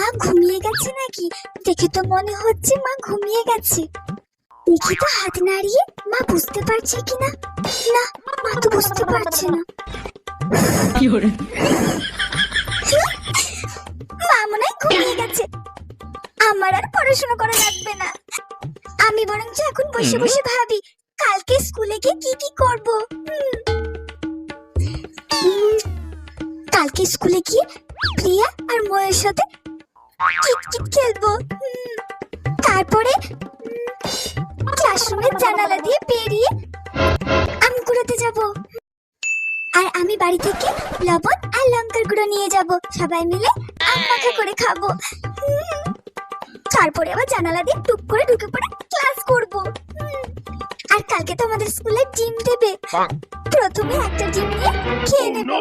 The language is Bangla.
মা ঘুমিয়ে গেছে নাকি? দেখে তো মনে হচ্ছে মা ঘুমিয়ে গেছে। দেখি তো হাত নাড়িয়ে মা বুঝতে পারছে কিনা। না, মা তো বুঝতে পারছে না। মা মনে হয় ঘুমিয়ে গেছে। আমার আর পড়াশোনা করা লাগবে না। আমি বরঞ্চ এখন বসে বসে ভাবি কালকে স্কুলে গিয়ে কি কি করব। কালকে স্কুলে গিয়ে প্রিয়া আর ময়ের সাথে কিটকিট খেলবো। তারপরে ক্লাসরুমের জানালা দিয়ে বেরিয়ে আম কুড়াতে যাব। আর আমি বাড়ি থেকে লবণ আর লঙ্কার গুঁড়ো নিয়ে যাব। সবাই মিলে আম মাখা করে খাবো। তারপরে আবার জানালা দিয়ে টুক করে ঢুকে পড়ে ক্লাস করব। আর কালকে তো আমাদের স্কুলে ডিম দেবে। প্রথমে একটা ডিম নিয়ে খেয়ে নেব।